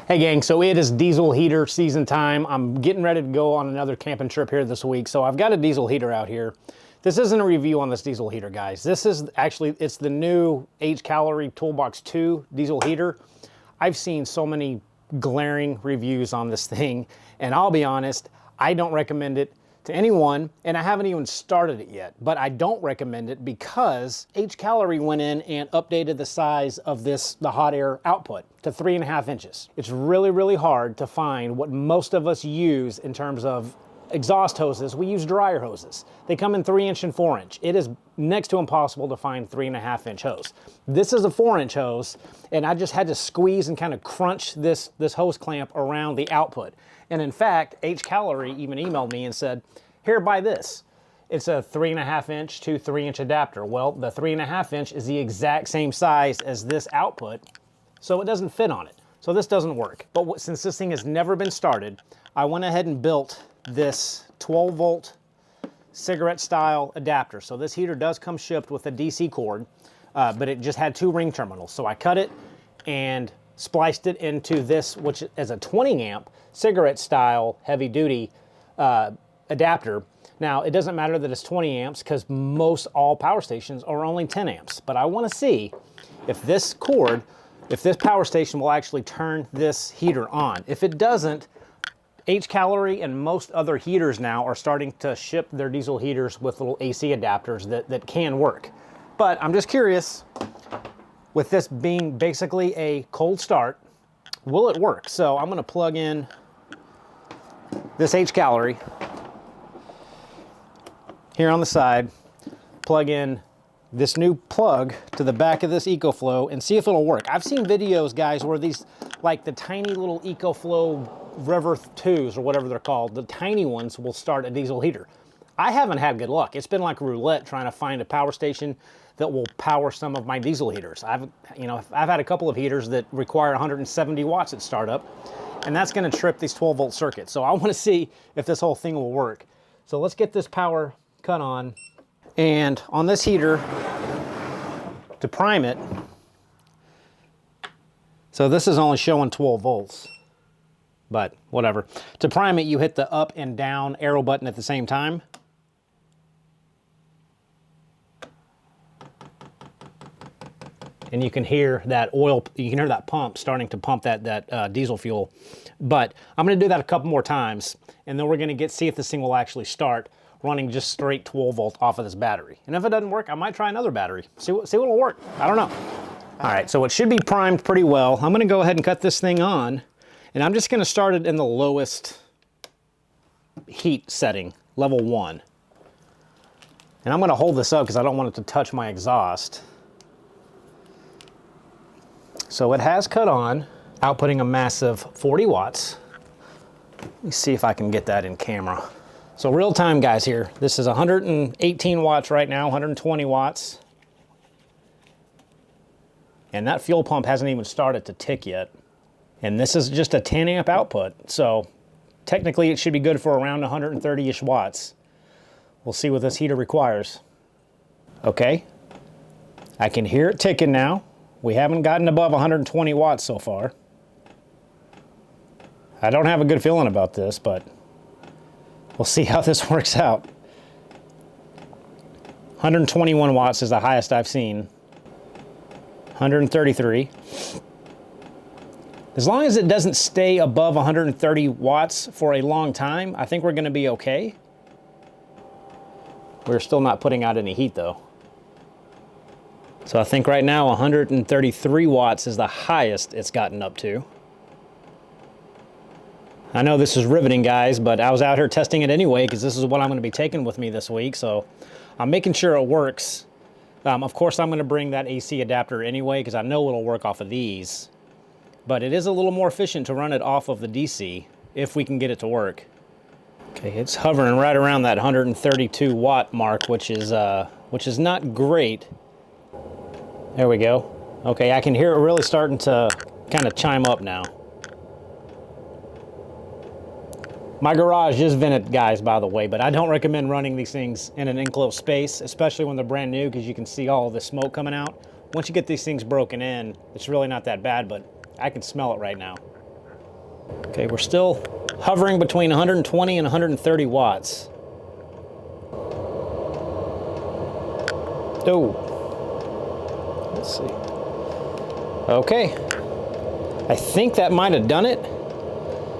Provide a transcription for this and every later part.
Hey gang, so it is diesel heater season time. I'm getting ready to go on another camping trip here this week, so I've got a diesel heater out here. This isn't a review on this diesel heater, guys. This is actually, it's the new HCalory Toolbox 2 diesel heater. I've seen so many glaring reviews on this thing, and I'll be honest, I don't recommend it to anyone, and I haven't even started it yet. But I don't recommend it because HCalory went in and updated the size of the hot air output to 3.5 inches. It's really, really hard to find what most of us use in terms of exhaust hoses. We use dryer hoses. They come in 3-inch and 4-inch. It is next to impossible to find 3.5-inch hose. This is a 4-inch hose, and I just had to squeeze and kind of crunch this hose clamp around the output. And in fact, HCalory even emailed me and said, here, buy this. It's a 3.5-inch to 3-inch adapter. Well, the 3.5-inch is the exact same size as this output, so it doesn't fit on it. So this doesn't work. But since this thing has never been started, I went ahead and built this 12-volt cigarette-style adapter. So this heater does come shipped with a DC cord, but it just had 2 ring terminals. So I cut it and spliced it into this, which is a 20-amp cigarette-style heavy-duty adapter. Now, it doesn't matter that it's 20 amps because most all power stations are only 10 amps. But I want to see if this power station will actually turn this heater on. If it doesn't, HCalory and most other heaters now are starting to ship their diesel heaters with little AC adapters that can work. But I'm just curious, with this being basically a cold start, will it work? So I'm going to plug in this HCalory here on the side, plug in this new plug to the back of this Ecoflow and see if it'll work. I've seen videos, guys, where these, like the tiny little Ecoflow River 2s or whatever they're called, the tiny ones will start a diesel heater. I haven't had good luck. It's been like roulette trying to find a power station that will power some of my diesel heaters. I've had a couple of heaters that require 170 watts at startup, and that's gonna trip these 12-volt circuits. So I wanna see if this whole thing will work. So let's get this power cut on, and on this heater, to prime it, so this is only showing 12 volts, but whatever. To prime it, you hit the up and down arrow button at the same time. And you can hear that oil, you can hear that pump starting to pump that diesel fuel. But I'm gonna do that a couple more times, and then we're gonna see if this thing will actually start running just straight 12 volt off of this battery. And if it doesn't work, I might try another battery. See what will work, I don't know. All right, so it should be primed pretty well. I'm gonna go ahead and cut this thing on, and I'm just gonna start it in the lowest heat setting, level 1. And I'm gonna hold this up because I don't want it to touch my exhaust. So it has cut on, outputting a massive 40 watts. Let me see if I can get that in camera. So real time, guys, here. This is 118 watts right now, 120 watts. And that fuel pump hasn't even started to tick yet. And this is just a 10 amp output. So technically it should be good for around 130-ish watts. We'll see what this heater requires. Okay, I can hear it ticking now. We haven't gotten above 120 watts so far. I don't have a good feeling about this, but we'll see how this works out. 121 watts is the highest I've seen. 133. As long as it doesn't stay above 130 watts for a long time, I think we're gonna be okay. We're still not putting out any heat though. So I think right now 133 watts is the highest it's gotten up to. I know this is riveting, guys, but I was out here testing it anyway because this is what I'm going to be taking with me this week, so I'm making sure it works. Of course, I'm going to bring that AC adapter anyway because I know it'll work off of these, but it is a little more efficient to run it off of the DC if we can get it to work. Okay, it's hovering right around that 132 watt mark, which is not great. There we go. Okay, I can hear it really starting to kind of chime up now. My garage is vented, guys, by the way, but I don't recommend running these things in an enclosed space, especially when they're brand new, because you can see all the smoke coming out. Once you get these things broken in, it's really not that bad, but I can smell it right now. Okay, we're still hovering between 120 and 130 watts. Oh, let's see. Okay, I think that might have done it,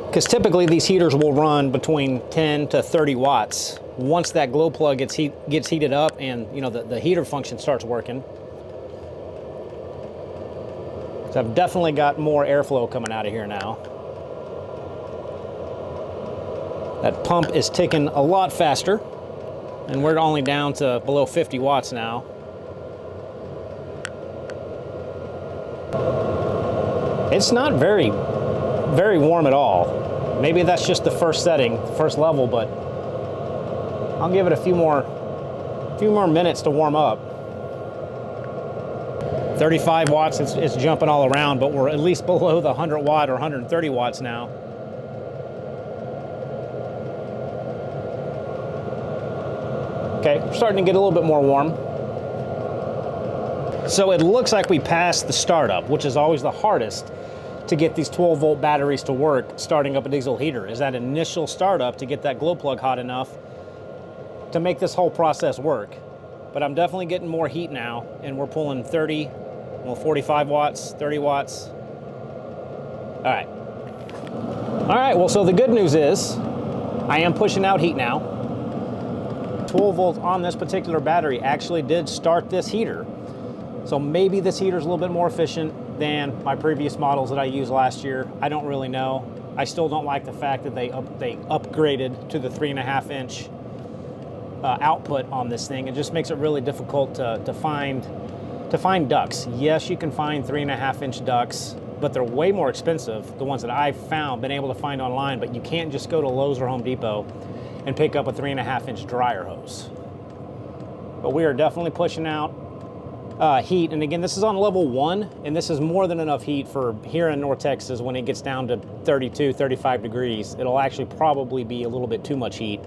because typically these heaters will run between 10 to 30 watts once that glow plug gets heated up and the heater function starts working. So I've definitely got more airflow coming out of here now. That pump is ticking a lot faster, and we're only down to below 50 watts now. It's not very warm at all. Maybe that's just the first setting, the first level, but I'll give it a few more minutes to warm up. 35 watts, it's jumping all around, but we're at least below the 100 watt or 130 watts now. Okay, we're starting to get a little bit more warm. So it looks like we passed the startup, which is always the hardest to get these 12-volt batteries to work starting up a diesel heater, is that initial startup to get that glow plug hot enough to make this whole process work. But I'm definitely getting more heat now, and we're pulling 45 watts, 30 watts. All right, well, so the good news is I am pushing out heat now. 12 volts on this particular battery actually did start this heater. So maybe this heater is a little bit more efficient than my previous models that I used last year. I don't really know. I still don't like the fact that they upgraded to the 3.5 inch output on this thing. It just makes it really difficult to find ducts. Yes, you can find 3.5 inch ducts, but they're way more expensive. The ones that I've been able to find online, but you can't just go to Lowe's or Home Depot and pick up a 3.5 inch dryer hose. But we are definitely pushing out heat, and again, this is on level 1, and this is more than enough heat for here in North Texas. When it gets down to 32, 35 degrees, it'll actually probably be a little bit too much heat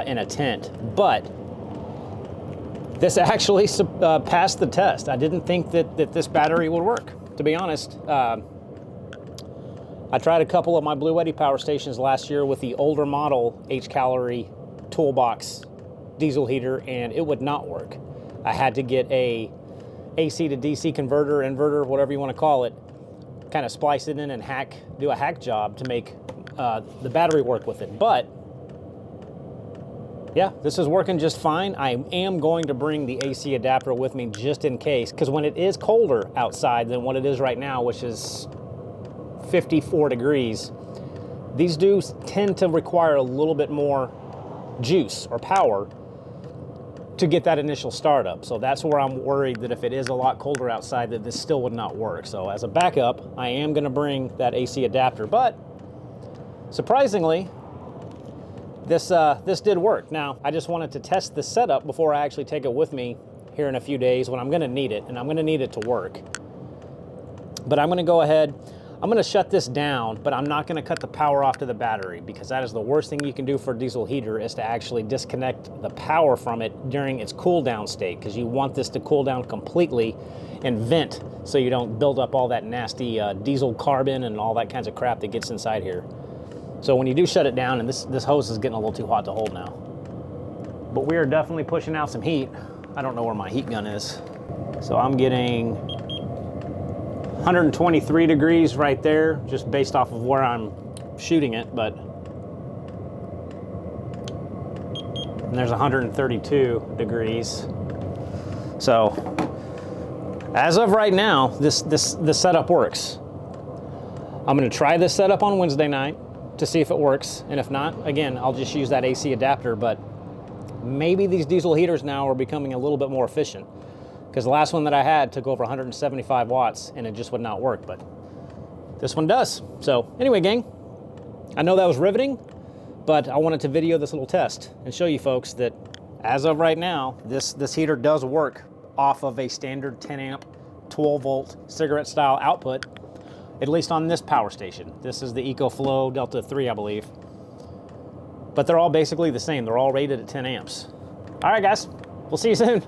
in a tent. But this actually passed the test. I didn't think that this battery would work, to be honest. I tried a couple of my Blue Eddy power stations last year with the older model HCalory toolbox diesel heater, and it would not work. I had to get a AC to DC converter, inverter, whatever you want to call it, kind of splice it in and do a hack job to make the battery work with it. But yeah, this is working just fine. I am going to bring the AC adapter with me just in case, because when it is colder outside than what it is right now, which is 54 degrees, these do tend to require a little bit more juice or power to get that initial startup. So that's where I'm worried that if it is a lot colder outside, that this still would not work. So as a backup, I am going to bring that AC adapter. But surprisingly, this did work. Now, I just wanted to test this setup before I actually take it with me here in a few days when I'm going to need it, and I'm going to need it to work. But I'm going to go ahead, I'm going to shut this down, but I'm not going to cut the power off to the battery, because that is the worst thing you can do for a diesel heater, is to actually disconnect the power from it during its cool down state, because you want this to cool down completely and vent so you don't build up all that nasty diesel carbon and all that kinds of crap that gets inside here. So when you do shut it down, and this hose is getting a little too hot to hold now, but we are definitely pushing out some heat. I don't know where my heat gun is. So I'm getting 123 degrees right there, just based off of where I'm shooting it, but and there's 132 degrees. So as of right now, this setup works. I'm gonna try this setup on Wednesday night to see if it works, and if not, again, I'll just use that AC adapter. But maybe these diesel heaters now are becoming a little bit more efficient, because the last one that I had took over 175 watts and it just would not work, but this one does. So anyway, gang, I know that was riveting, but I wanted to video this little test and show you folks that as of right now, this heater does work off of a standard 10 amp, 12 volt cigarette style output, at least on this power station. This is the Ecoflow Delta 3, I believe. But they're all basically the same. They're all rated at 10 amps. All right, guys, we'll see you soon.